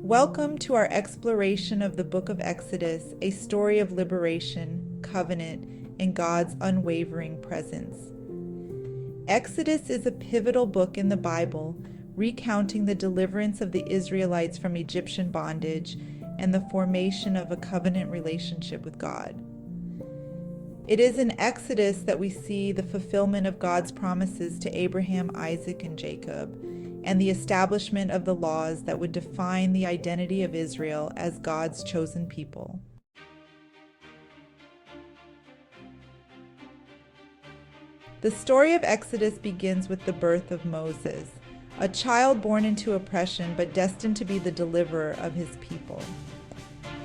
Welcome to our exploration of the book of Exodus, a story of liberation, covenant, and God's unwavering presence. Exodus is a pivotal book in the Bible, recounting the deliverance of the Israelites from Egyptian bondage and the formation of a covenant relationship with God. It is in Exodus that we see the fulfillment of God's promises to Abraham, Isaac, and Jacob, and the establishment of the laws that would define the identity of Israel as God's chosen people. The story of Exodus begins with the birth of Moses, a child born into oppression but destined to be the deliverer of his people.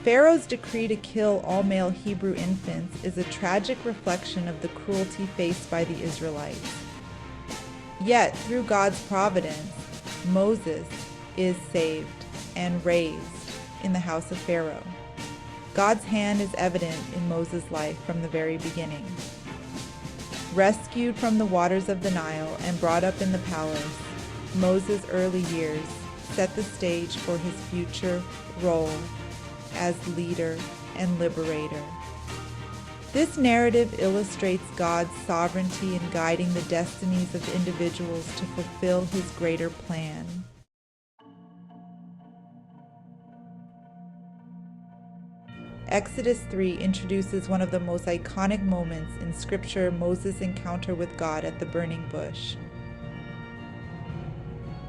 Pharaoh's decree to kill all male Hebrew infants is a tragic reflection of the cruelty faced by the Israelites. Yet, through God's providence, Moses is saved and raised in the house of Pharaoh. God's hand is evident in Moses' life from the very beginning. Rescued from the waters of the Nile and brought up in the palace, Moses' early years set the stage for his future role as leader and liberator. This narrative illustrates God's sovereignty in guiding the destinies of individuals to fulfill his greater plan. Exodus 3 introduces one of the most iconic moments in Scripture, Moses' encounter with God at the burning bush.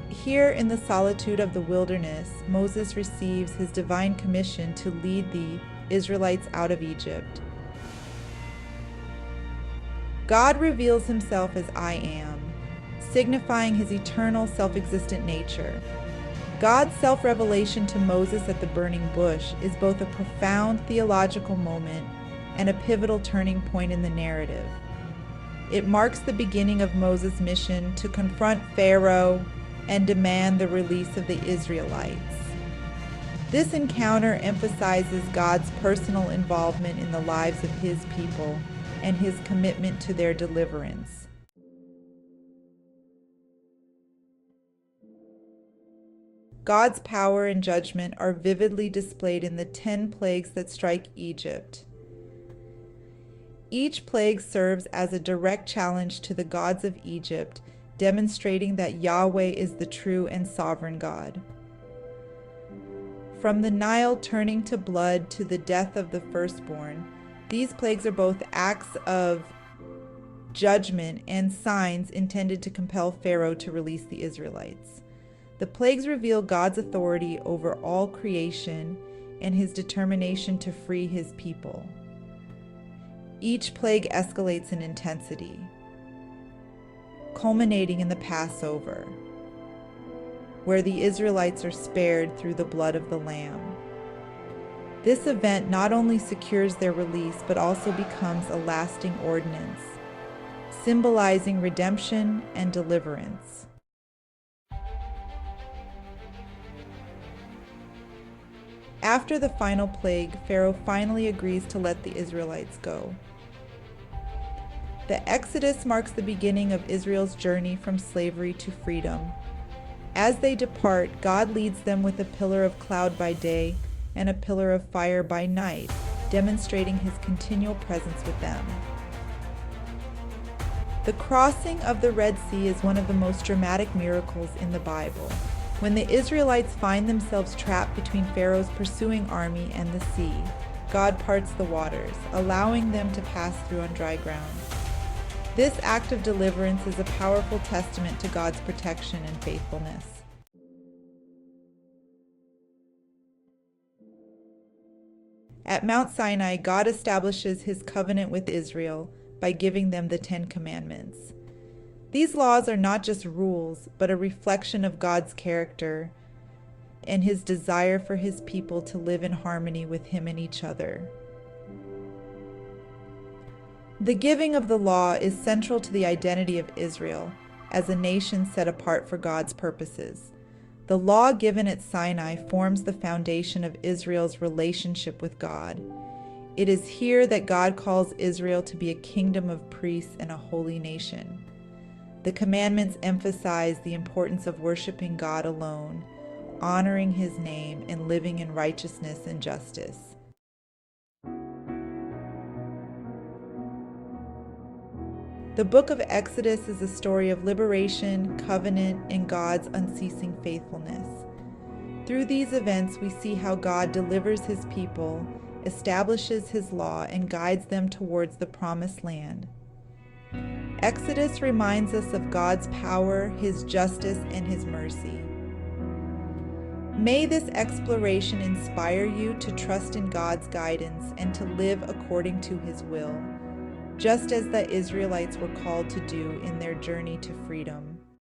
Here in the solitude of the wilderness, Moses receives his divine commission to lead the Israelites out of Egypt. God reveals himself as I am, signifying his eternal, self-existent nature. God's self-revelation to Moses at the burning bush is both a profound theological moment and a pivotal turning point in the narrative. It marks the beginning of Moses' mission to confront Pharaoh and demand the release of the Israelites. This encounter emphasizes God's personal involvement in the lives of his people and his commitment to their deliverance. God's power and judgment are vividly displayed in the 10 plagues that strike Egypt. Each plague serves as a direct challenge to the gods of Egypt, demonstrating that Yahweh is the true and sovereign God. From the Nile turning to blood to the death of the firstborn, these plagues are both acts of judgment and signs intended to compel Pharaoh to release the Israelites. The plagues reveal God's authority over all creation and his determination to free his people. Each plague escalates in intensity, culminating in the Passover, where the Israelites are spared through the blood of the Lamb. This event not only secures their release, but also becomes a lasting ordinance, symbolizing redemption and deliverance. After the final plague, Pharaoh finally agrees to let the Israelites go. The Exodus marks the beginning of Israel's journey from slavery to freedom. As they depart, God leads them with a pillar of cloud by day and a pillar of fire by night, demonstrating his continual presence with them. The crossing of the Red Sea is one of the most dramatic miracles in the Bible. When the Israelites find themselves trapped between Pharaoh's pursuing army and the sea, God parts the waters, allowing them to pass through on dry ground. This act of deliverance is a powerful testament to God's protection and faithfulness. At Mount Sinai, God establishes his covenant with Israel by giving them the 10 Commandments. These laws are not just rules, but a reflection of God's character and his desire for his people to live in harmony with him and each other. The giving of the law is central to the identity of Israel as a nation set apart for God's purposes. The law given at Sinai forms the foundation of Israel's relationship with God. It is here that God calls Israel to be a kingdom of priests and a holy nation. The commandments emphasize the importance of worshiping God alone, honoring his name and living in righteousness and justice. The book of Exodus is a story of liberation, covenant, and God's unceasing faithfulness. Through these events, we see how God delivers his people, establishes his law, and guides them towards the promised land. Exodus reminds us of God's power, his justice, and his mercy. May this exploration inspire you to trust in God's guidance and to live according to his will, just as the Israelites were called to do in their journey to freedom.